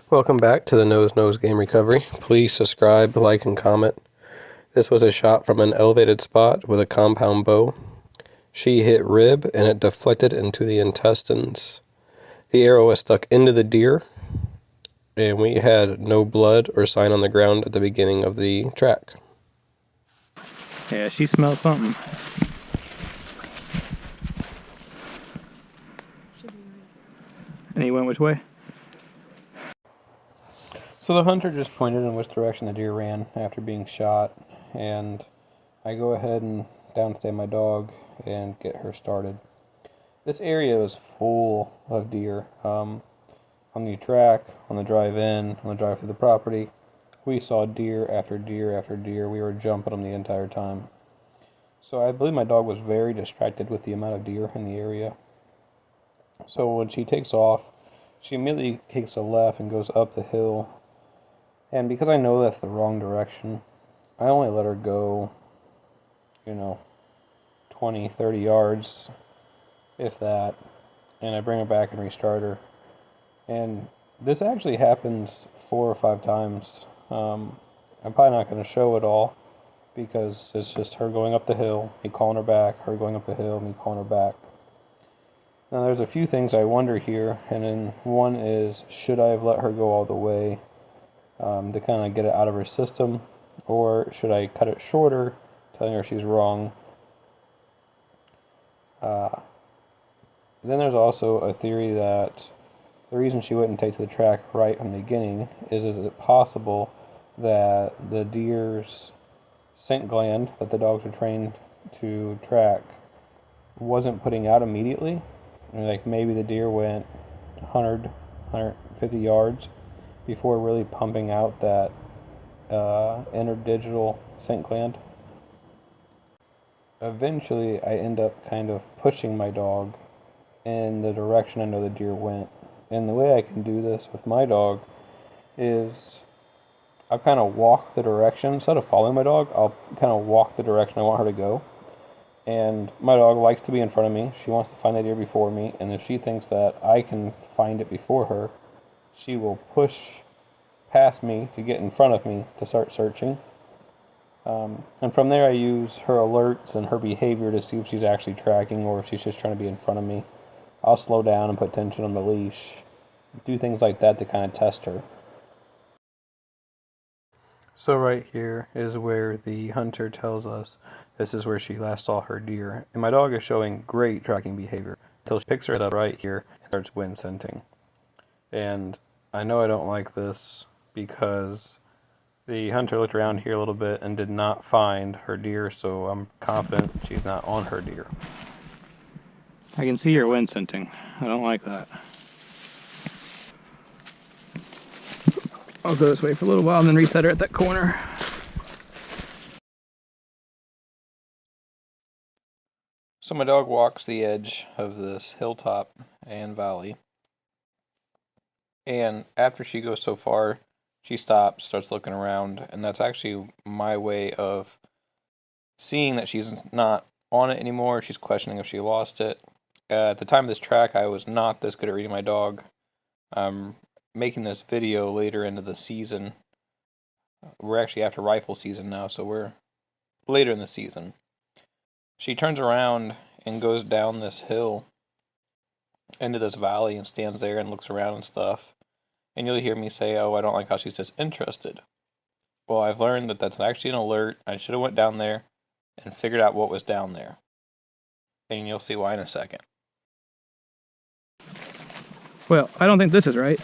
Welcome back to the Nose Game Recovery. Please subscribe, like, and comment. This was a shot from an elevated spot with a compound bow. She hit rib and it deflected into the intestines. The arrow was stuck into the deer, and we had no blood or sign on the ground at the beginning of the track. Yeah, she smells something. And he went which way? So the hunter just pointed in which direction the deer ran after being shot, and I go ahead and downstay my dog and get her started. This area was full of deer. On the track, on the drive in, on the drive through the property, we saw deer after deer after deer. We were jumping them the entire time. So I believe my dog was very distracted with the amount of deer in the area. So when she takes off, she immediately takes a left and goes up the hill. And because I know that's the wrong direction, I only let her go, 20, 30 yards, if that, and I bring her back and restart her. And this actually happens 4 or 5 times. I'm probably not going to show it all, because it's just her going up the hill, me calling her back, her going up the hill, me calling her back. Now there's a few things I wonder here, and then one is, should I have let her go all the way to kind of get it out of her system, or should I cut it shorter, telling her she's wrong? Then there's also a theory that the reason she wouldn't take to the track right from the beginning is it possible that the deer's scent gland that the dogs are trained to track wasn't putting out immediately? Like maybe the deer went 100, 150 yards before really pumping out that interdigital scent gland. Eventually, I end up kind of pushing my dog in the direction I know the deer went. And the way I can do this with my dog is I'll kind of walk the direction. Instead of following my dog, I'll kind of walk the direction I want her to go. And my dog likes to be in front of me. She wants to find the deer before me. And if she thinks that I can find it before her, she will push past me to get in front of me to start searching. And from there I use her alerts and her behavior to see if she's actually tracking or if she's just trying to be in front of me. I'll slow down and put tension on the leash. Do things like that to kind of test her. So right here is where the hunter tells us this is where she last saw her deer. And my dog is showing great tracking behavior until she picks her up right here and starts wind scenting. And I know I don't like this because the hunter looked around here a little bit and did not find her deer, so I'm confident she's not on her deer. I can see your wind scenting. I don't like that. I'll go this way for a little while and then reset her at that corner. So my dog walks the edge of this hilltop and valley. And after she goes so far, she stops, starts looking around, and that's actually my way of seeing that she's not on it anymore. She's questioning if she lost it. At the time of this track, I was not this good at reading my dog. I'm making this video later into the season. We're actually after rifle season now, so we're later in the season. She turns around and goes down this hill into this valley and stands there and looks around and stuff. And you'll hear me say, oh, I don't like how she's disinterested. Well, I've learned that that's actually an alert. I should have went down there and figured out what was down there. And you'll see why in a second. Well, I don't think this is right.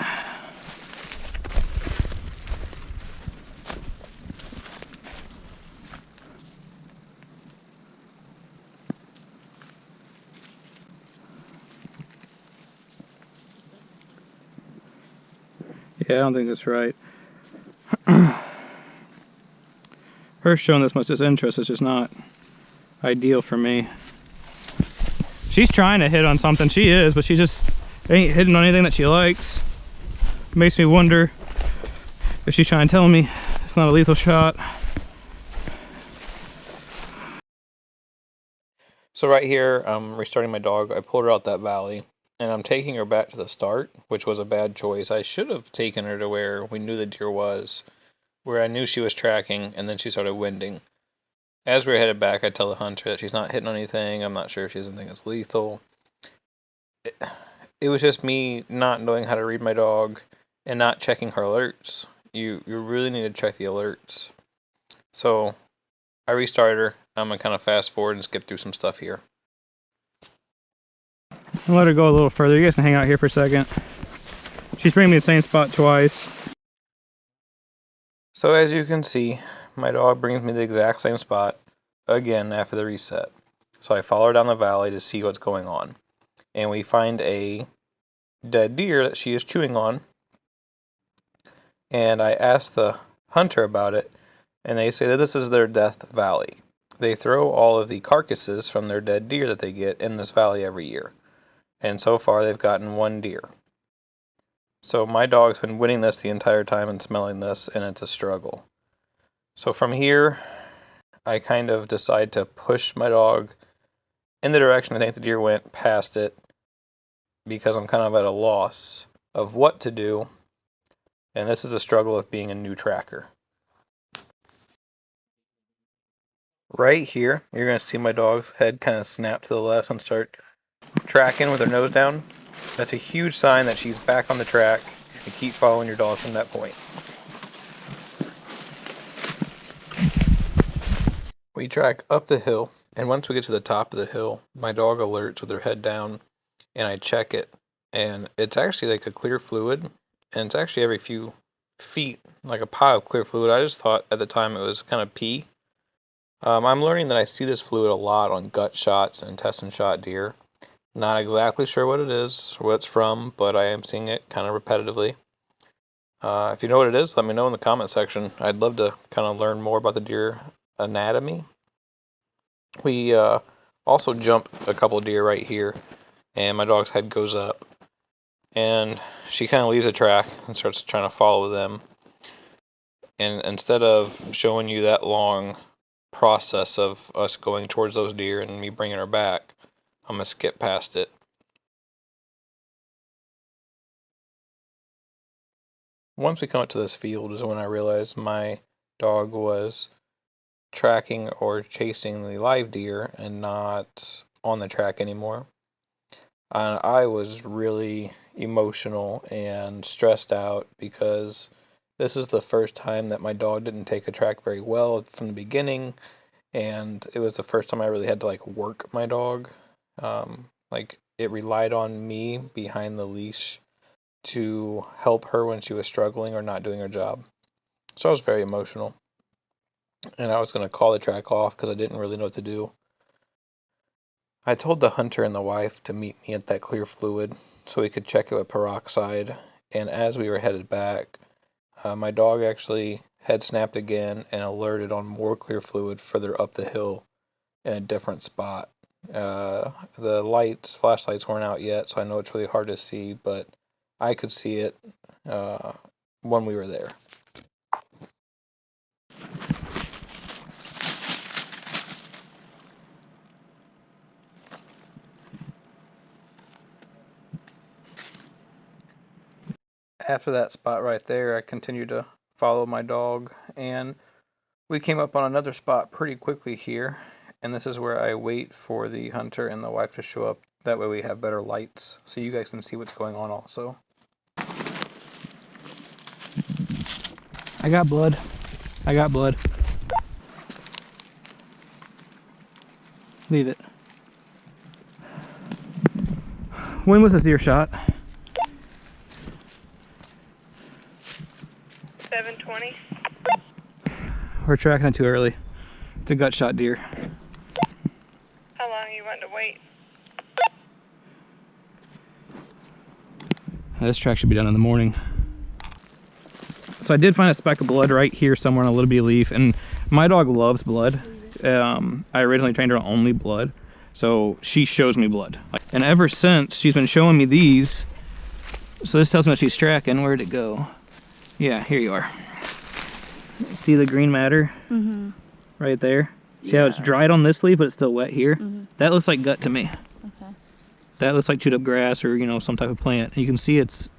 Yeah, I don't think that's right. Her showing this much disinterest is just not ideal for me. She's trying to hit on something, she is, but she just ain't hitting on anything that she likes. It makes me wonder if she's trying to tell me it's not a lethal shot. So right here, I'm restarting my dog. I pulled her out that valley, and I'm taking her back to the start, which was a bad choice. I should have taken her to where we knew the deer was, where I knew she was tracking, and then she started winding. As we were headed back, I tell the hunter that she's not hitting anything. I'm not sure if she has anything that's lethal. It was just me not knowing how to read my dog and not checking her alerts. You really need to check the alerts. So I restarted her. I'm going to kind of fast forward and skip through some stuff here. I'll let her go a little further. You guys can hang out here for a second. She's bringing me the same spot twice. So as you can see, my dog brings me the exact same spot again after the reset. So I follow her down the valley to see what's going on. And we find a dead deer that she is chewing on. And I ask the hunter about it, and they say that this is their death valley. They throw all of the carcasses from their dead deer that they get in this valley every year. And so far they've gotten 1 deer. So my dog's been winning this the entire time and smelling this, and it's a struggle. So from here, I kind of decide to push my dog in the direction I think the deer went, past it, because I'm kind of at a loss of what to do. And this is a struggle of being a new tracker. Right here, you're going to see my dog's head kind of snap to the left and start tracking with her nose down. That's a huge sign that she's back on the track, and keep following your dog from that point. We track up the hill, and once we get to the top of the hill, my dog alerts with her head down, and I check it, and it's actually like a clear fluid, and it's actually every few feet, like a pile of clear fluid. I just thought at the time it was kind of pee. I'm learning that I see this fluid a lot on gut shots and intestine shot deer. Not exactly sure what it is, or what it's from, but I am seeing it kind of repetitively. If you know what it is, let me know in the comment section. I'd love to kind of learn more about the deer anatomy. We also jump a couple of deer right here, and my dog's head goes up, and she kind of leaves the track and starts trying to follow them. And instead of showing you that long process of us going towards those deer and me bringing her back, I'm going to skip past it. Once we come up to this field is when I realized my dog was tracking or chasing the live deer and not on the track anymore. And I was really emotional and stressed out because this is the first time that my dog didn't take a track very well from the beginning, and it was the first time I really had to work my dog. It relied on me behind the leash to help her when she was struggling or not doing her job. So I was very emotional, and I was going to call the track off because I didn't really know what to do. I told the hunter and the wife to meet me at that clear fluid so we could check it with peroxide, and as we were headed back, my dog actually head snapped again and alerted on more clear fluid further up the hill in a different spot. The flashlights weren't out yet, so I know it's really hard to see, but I could see it when we were there. After that spot right there, I continued to follow my dog, and we came up on another spot pretty quickly here, and this is where I wait for the hunter and the wife to show up. That way we have better lights, so you guys can see what's going on also. I got blood. I got blood. Leave it. When was this deer shot? 7:20. We're tracking it too early. It's a gut shot deer. How long you want to wait? This track should be done in the morning. So I did find a speck of blood right here somewhere on a little bit of leaf, and my dog loves blood. I originally trained her on only blood, so she shows me blood. And ever since, she's been showing me these. So this tells me that she's tracking. Where'd it go? Yeah, here you are. See the green matter? Mm-hmm. Right there? See how it's dried on this leaf, but it's still wet here? Mm-hmm. That looks like gut to me. Okay. That looks like chewed up grass or, you know, some type of plant. And you can see it's,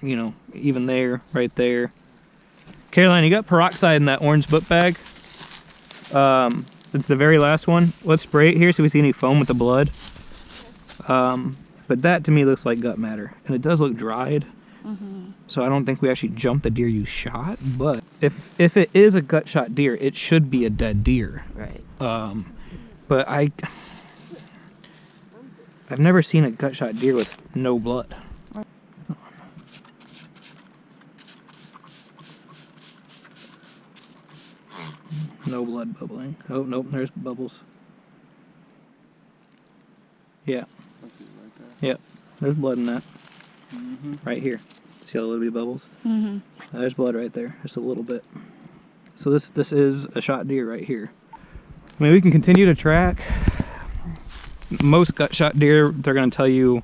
you know, even there, right there. Caroline, you got peroxide in that orange book bag. It's the very last one. Let's spray it here so we see any foam with the blood. But that to me looks like gut matter. And it does look dried. So I don't think we actually jumped the deer you shot. But if it is a gut shot deer, it should be a dead deer. Right. But I've never seen a gut shot deer with no blood. No blood bubbling. Oh, nope, there's bubbles. Yeah. Yep, there's blood in that. Right here. See all the little bubbles? There's blood right there, just a little bit. So this is a shot deer right here. I mean, we can continue to track. Most gut shot deer, they're gonna tell you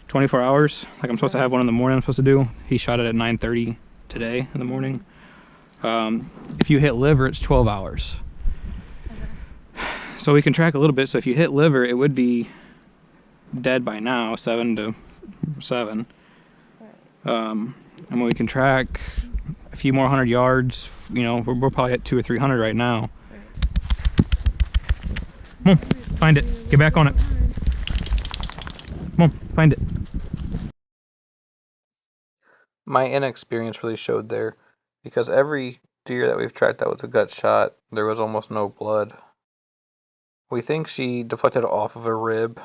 24 hours. Like I'm supposed to have one in the morning I'm supposed to do. He shot it at 9:30 today in the morning. If you hit liver, it's 12 hours. So we can track a little bit. So if you hit liver, it would be dead by now, 7 to 7. And when we can track a few more 100 yards, you know, we're probably at 200 or 300 right now. Come on, find it. Get back on it. Come on, find it. My inexperience really showed there, because every deer that we've tracked that was a gut shot, there was almost no blood. We think she deflected off of a rib,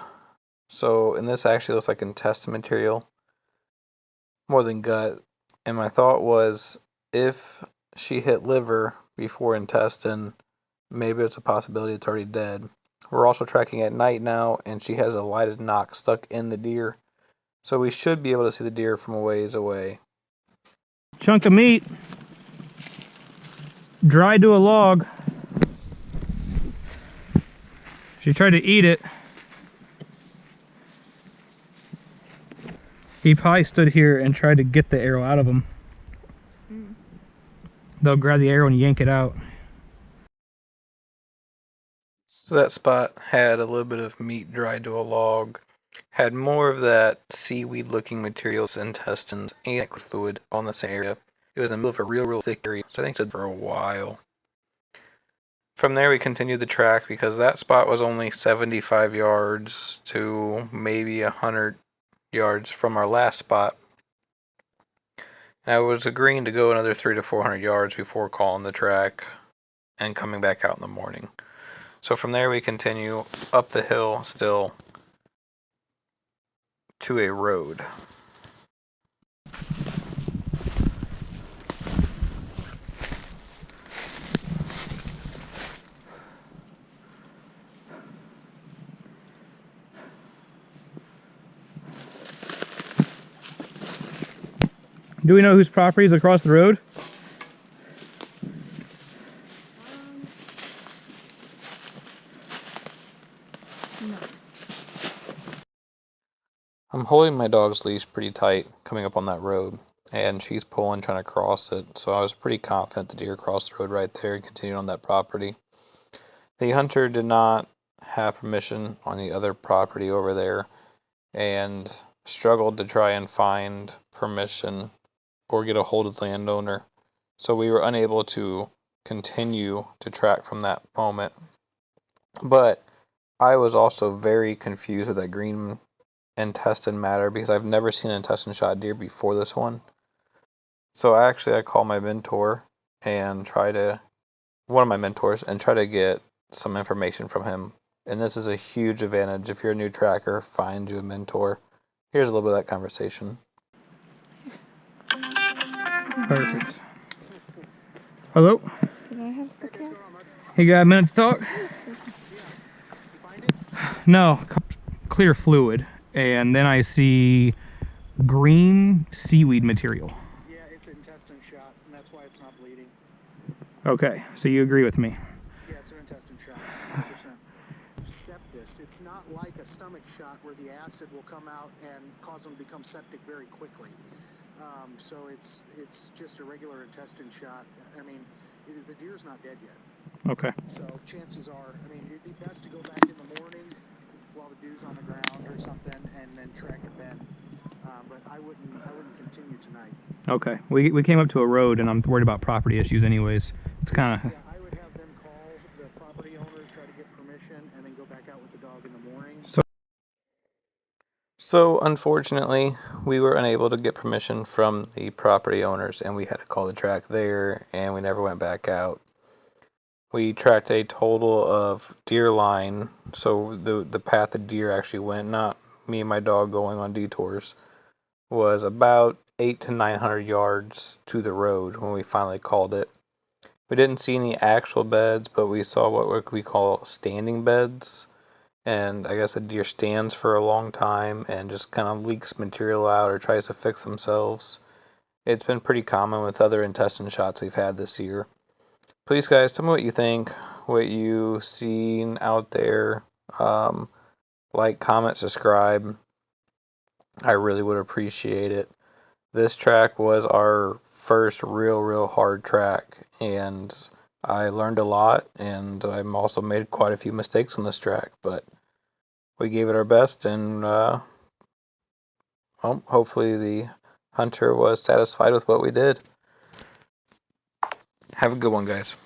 so, and this actually looks like intestine material more than gut. And my thought was, if she hit liver before intestine, maybe it's a possibility it's already dead. We're also tracking at night now, and she has a lighted knock stuck in the deer, so we should be able to see the deer from a ways away. Chunk of meat. Dried to a log. She tried to eat it. He probably stood here and tried to get the arrow out of him. They'll grab the arrow and yank it out. So that spot had a little bit of meat dried to a log, had more of that seaweed looking materials, intestines, and fluid on the same area. It was in the middle of a real thick area, so I think it stood for a while. From there we continued the track because that spot was only 75 yards to maybe 100 yards from our last spot. And I was agreeing to go another 300 to 400 yards before calling the track and coming back out in the morning. So from there we continue up the hill still to a road. Do we know whose property is across the road? I'm holding my dog's leash pretty tight coming up on that road, and she's pulling, trying to cross it, so I was pretty confident the deer crossed the road right there and continued on that property. The hunter did not have permission on the other property over there, and struggled to try and find permission or get a hold of the landowner, so we were unable to continue to track from that moment. But I was also very confused with that green intestine matter because I've never seen an intestine shot deer before this one. So I called my mentor and one of my mentors, and try to get some information from him. And this is a huge advantage if you're a new tracker, find you a mentor. Here's a little bit of that conversation. Perfect. Hello? Can I have the cat? You got a minute to talk? No, clear fluid. And then I see green seaweed material. Yeah, it's an intestine shot, and that's why it's not bleeding. Okay, so you agree with me? Yeah, it's an intestine shot, 100%. Septis, it's not like a stomach shot where the acid will come out and cause them to become septic very quickly. So it's just a regular intestine shot. I mean, the deer's not dead yet. Okay. So chances are, I mean, it'd be best to go back in the morning while the dew's on the ground or something, and then track it then. But I wouldn't continue tonight. Okay. We came up to a road, and I'm worried about property issues anyways. It's kind of... Yeah, I would have them call the property owners, try to get permission, and then go back out with the dog in the morning. So, unfortunately, we were unable to get permission from the property owners, and we had to call the track there, and we never went back out. We tracked a total of deer line, so the path the deer actually went, not me and my dog going on detours, was about 800 to 900 yards to the road when we finally called it. We didn't see any actual beds, but we saw what we call standing beds. And I guess a deer stands for a long time and just kind of leaks material out or tries to fix themselves. It's been pretty common with other intestine shots we've had this year. Please, guys, tell me what you think, what you've seen out there. Like, comment, subscribe. I really would appreciate it. This track was our first real hard track, and I learned a lot, and I've also made quite a few mistakes on this track, but we gave it our best, and hopefully the hunter was satisfied with what we did. Have a good one, guys.